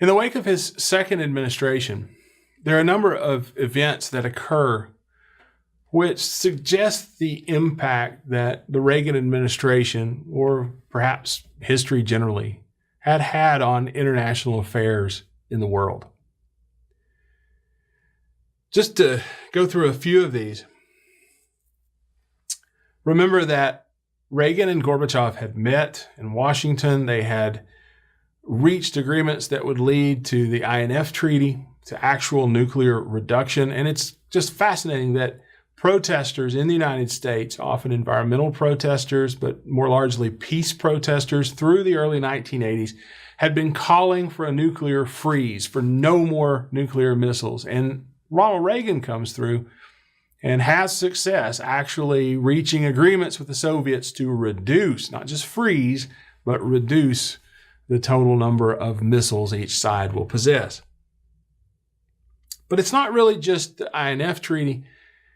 In the wake of his second administration, there are a number of events that occur which suggest the impact that the Reagan administration, or perhaps history generally, had on international affairs in the world. Just to go through a few of these, remember that Reagan and Gorbachev had met in Washington. They had reached agreements that would lead to the INF Treaty, to actual nuclear reduction. And it's just fascinating that protesters in the United States, often environmental protesters, but more largely peace protesters through the early 1980s, had been calling for a nuclear freeze, for no more nuclear missiles. And Ronald Reagan comes through and has success actually reaching agreements with the Soviets to reduce, not just freeze, but reduce the total number of missiles each side will possess. But it's not really just the INF Treaty.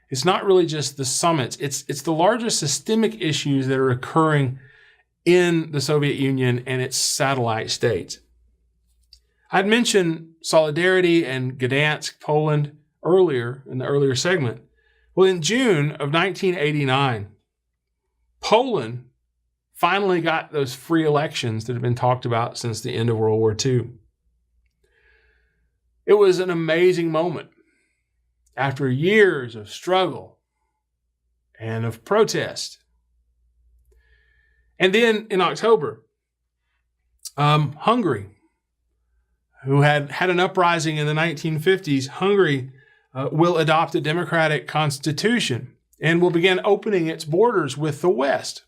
It's not really just the summits. It's the largest systemic issues that are occurring in the Soviet Union and its satellite states. I'd mentioned Solidarity and Gdansk, Poland, earlier in the earlier segment. Well, in June of 1989, Poland finally got those free elections that have been talked about since the end of World War II. It was an amazing moment. After years of struggle and of protest. And then in October, Hungary, who had an uprising in the 1950s, Hungary will adopt a democratic constitution and will begin opening its borders with the West.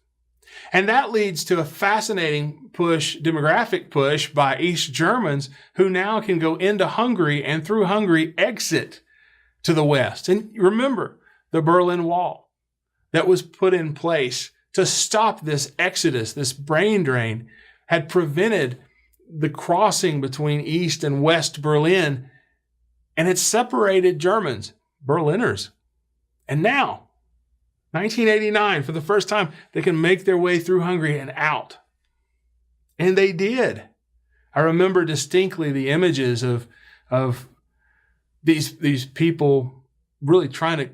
And that leads to a fascinating demographic push by East Germans who now can go into Hungary and through Hungary exit to the West. And remember the Berlin Wall that was put in place to stop this exodus, this brain drain, had prevented the crossing between East and West Berlin, and it separated Germans, Berliners. And now, 1989, for the first time, they can make their way through Hungary and out. And they did. I remember distinctly the images of these people really trying to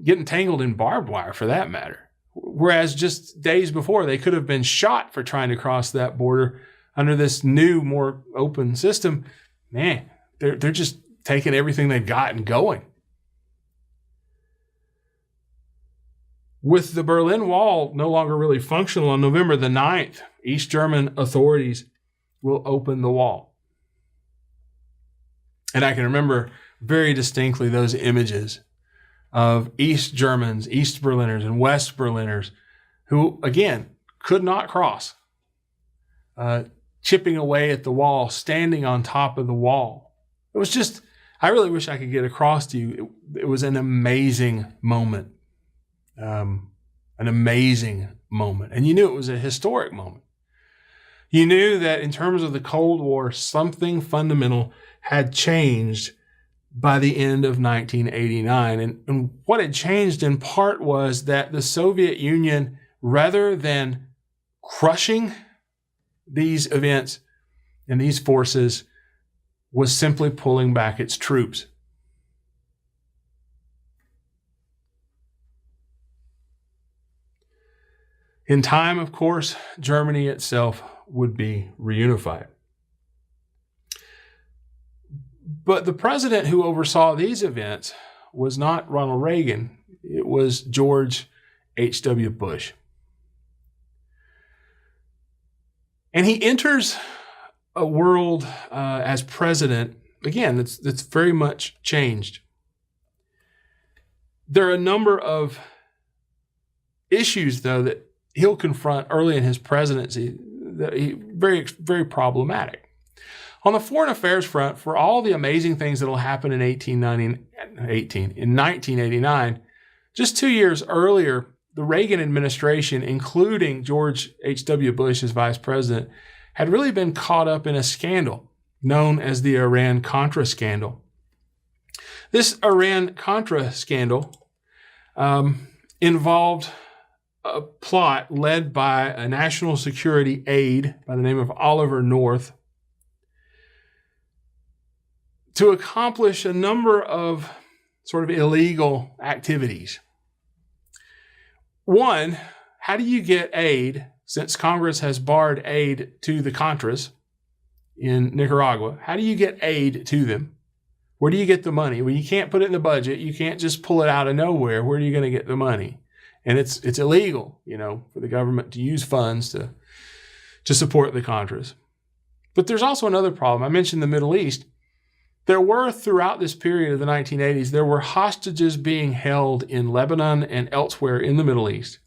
get entangled in barbed wire, for that matter. Whereas just days before, they could have been shot for trying to cross that border under this new, more open system. Man, they're just taking everything they've got and going. With the Berlin Wall no longer really functional, on November the 9th, East German authorities will open the wall. And I can remember very distinctly those images of East Germans, East Berliners, and West Berliners who, again, could not cross, chipping away at the wall, standing on top of the wall. It was just, I really wish I could get across to you. It was an amazing moment. An amazing moment. And you knew it was a historic moment. You knew that in terms of the Cold War, something fundamental had changed by the end of 1989. And what had changed in part was that the Soviet Union, rather than crushing these events and these forces, was simply pulling back its troops. In time, of course, Germany itself would be reunified. But the president who oversaw these events was not Ronald Reagan. It was George H.W. Bush. And he enters a world as president, again, that's very much changed. There are a number of issues, though, that he'll confront early in his presidency that he very, very problematic. On the foreign affairs front, for all the amazing things that will happen in 1989, just 2 years earlier, the Reagan administration, including George H.W. Bush as vice president, had really been caught up in a scandal known as the IranContra Scandal. This IranContra Scandal involved a plot led by a national security aide by the name of Oliver North to accomplish a number of sort of illegal activities. One, how do you get aid, since Congress has barred aid to the Contras in Nicaragua? How do you get aid to them? Where do you get the money? Well, you can't put it in the budget. You can't just pull it out of nowhere. Where are you going to get the money? And it's illegal, for the government to use funds to support the Contras. But there's also another problem. I mentioned the Middle East. There were, throughout this period of the 1980s, there were hostages being held in Lebanon and elsewhere in the Middle East.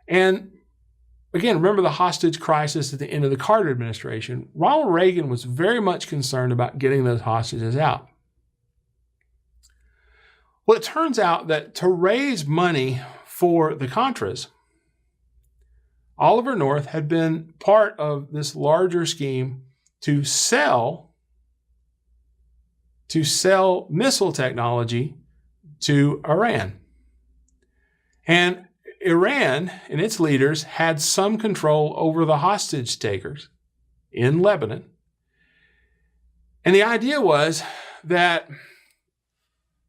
And again, remember the hostage crisis at the end of the Carter administration. Ronald Reagan was very much concerned about getting those hostages out. Well, it turns out that to raise money for the Contras, Oliver North had been part of this larger scheme to sell missile technology to Iran. And Iran and its leaders had some control over the hostage takers in Lebanon. And the idea was that,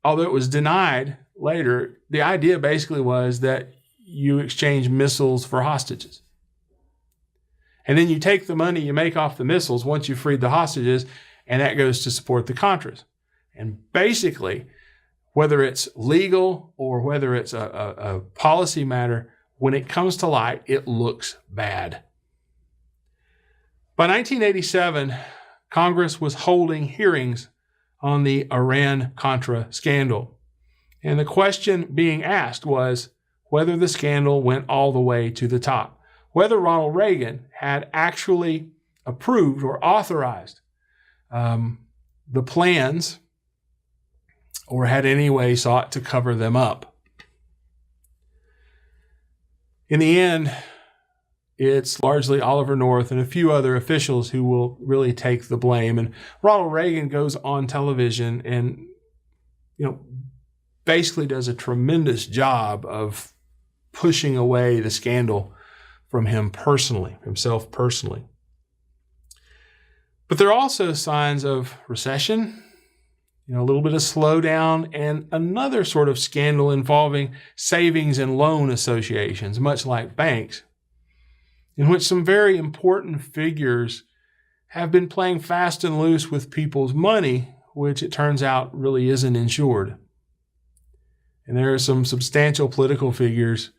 although it was denied later, the idea basically was that you exchange missiles for hostages. And then you take the money you make off the missiles once you've freed the hostages, and that goes to support the Contras. And basically, whether it's legal or whether it's a policy matter, when it comes to light, it looks bad. By 1987, Congress was holding hearings on the IranContra Scandal. And the question being asked was whether the scandal went all the way to the top, whether Ronald Reagan had actually approved or authorized the plans or had any way sought to cover them up. In the end, it's largely Oliver North and a few other officials who will really take the blame. And Ronald Reagan goes on television and, basically does a tremendous job of pushing away the scandal from himself personally. But there are also signs of recession, a little bit of slowdown, and another sort of scandal involving savings and loan associations, much like banks, in which some very important figures have been playing fast and loose with people's money, which it turns out really isn't insured. And there are some substantial political figures,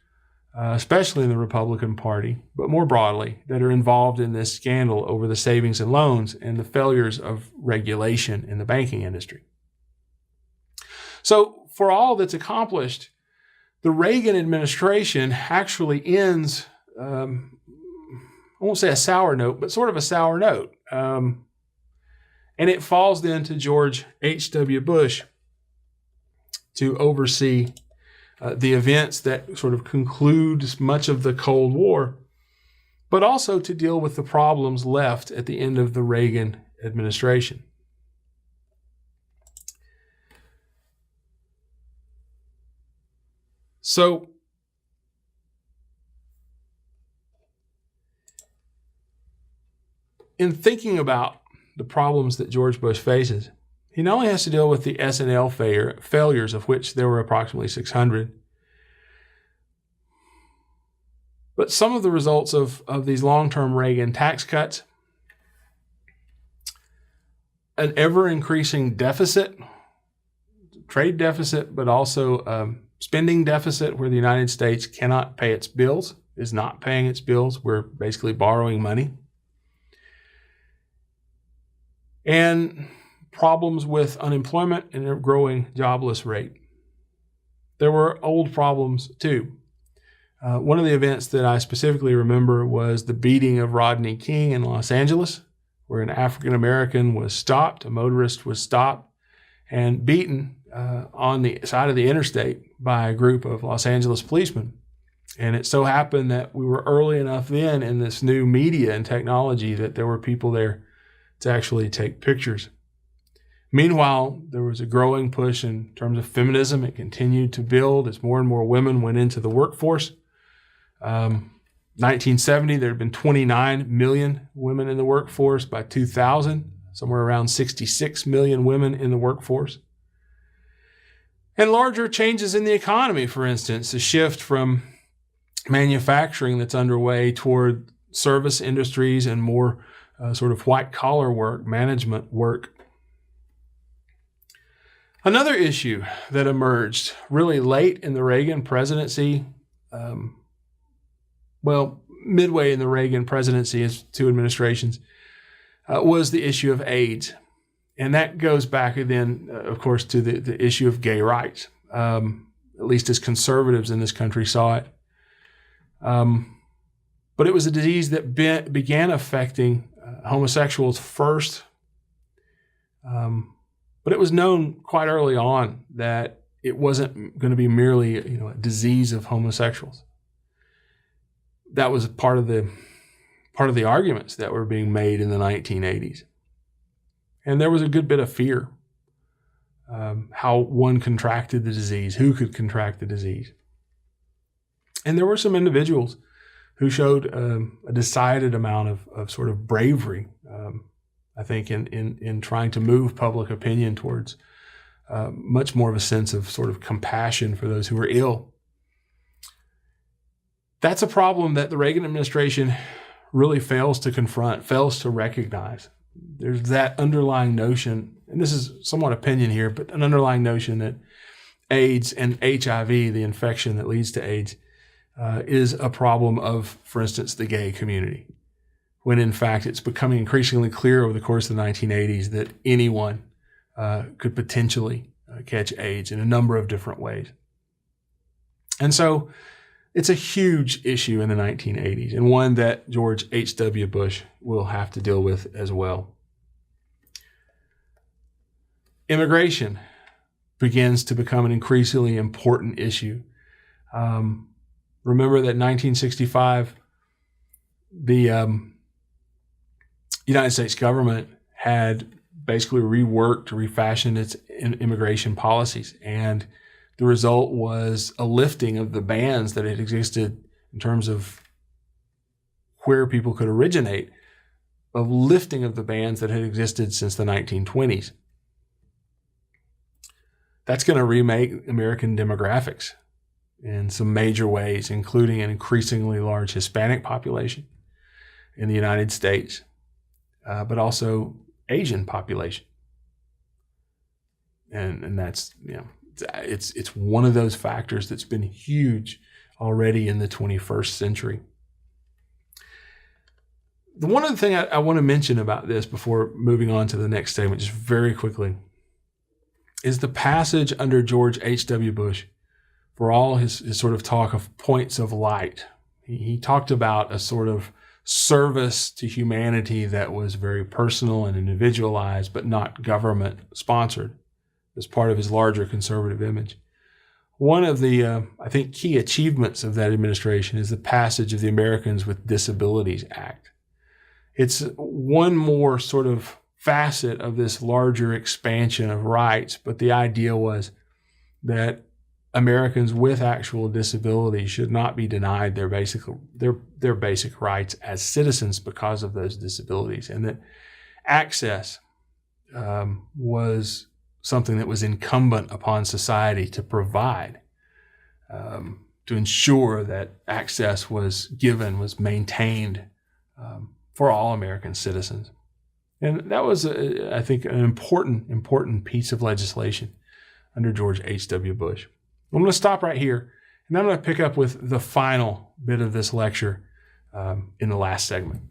especially in the Republican Party, but more broadly, that are involved in this scandal over the savings and loans and the failures of regulation in the banking industry. So for all that's accomplished, the Reagan administration actually ends, I won't say a sour note, but sort of a sour note. And it falls then to George H.W. Bush to oversee the events that sort of conclude much of the Cold War, but also to deal with the problems left at the end of the Reagan administration. So, in thinking about the problems that George Bush faces, he not only has to deal with the S&L failures, of which there were approximately 600, but some of the results of these long-term Reagan tax cuts, an ever-increasing deficit, trade deficit, but also spending deficit where the United States cannot pay its bills, is not paying its bills. We're basically borrowing money. And problems with unemployment and a growing jobless rate. There were old problems too. One of the events that I specifically remember was the beating of Rodney King in Los Angeles, where an African American was stopped, a motorist was stopped and beaten on the side of the interstate by a group of Los Angeles policemen. And it so happened that we were early enough then in this new media and technology that there were people there to actually take pictures. Meanwhile, there was a growing push in terms of feminism. It continued to build as more and more women went into the workforce. 1970, there had been 29 million women in the workforce. By 2000, somewhere around 66 million women in the workforce. And larger changes in the economy, for instance, a shift from manufacturing that's underway toward service industries and more sort of white-collar work, management work. Another issue that emerged really late in the Reagan presidency, midway in the Reagan presidency as two administrations, was the issue of AIDS. And that goes back then, of course, to the issue of gay rights, at least as conservatives in this country saw it. But it was a disease that began affecting homosexuals first. But it was known quite early on that it wasn't going to be merely a disease of homosexuals. That was part of the arguments that were being made in the 1980s. And there was a good bit of fear how one contracted the disease, who could contract the disease. And there were some individuals who showed a decided amount of sort of bravery, I think, in trying to move public opinion towards much more of a sense of sort of compassion for those who were ill. That's a problem that the Reagan administration really fails to confront, fails to recognize. There's that underlying notion, and this is somewhat opinion here, but an underlying notion that AIDS and HIV, the infection that leads to AIDS, is a problem of, for instance, the gay community, when in fact it's becoming increasingly clear over the course of the 1980s that anyone could potentially catch AIDS in a number of different ways. And so it's a huge issue in the 1980s, and one that George H.W. Bush will have to deal with as well. Immigration begins to become an increasingly important issue. Remember that in 1965, the United States government had basically reworked, refashioned its immigration policies, and the result was a lifting of the bans that had existed in terms of where people could originate, a lifting of the bans that had existed since the 1920s. That's going to remake American demographics in some major ways, including an increasingly large Hispanic population in the United States, but also Asian population. And that's, it's one of those factors that's been huge already in the 21st century. The one other thing I want to mention about this before moving on to the next statement, just very quickly, is the passage under George H.W. Bush for all his sort of talk of points of light. He talked about a sort of service to humanity that was very personal and individualized, but not government sponsored, as part of his larger conservative image. One of the, I think, key achievements of that administration is the passage of the Americans with Disabilities Act. It's one more sort of facet of this larger expansion of rights, but the idea was that Americans with actual disabilities should not be denied their basic rights as citizens because of those disabilities, and that access was something that was incumbent upon society to provide, to ensure that access was given, was maintained for all American citizens. And that was, I think, an important piece of legislation under George H.W. Bush. I'm going to stop right here, and I'm going to pick up with the final bit of this lecture in the last segment.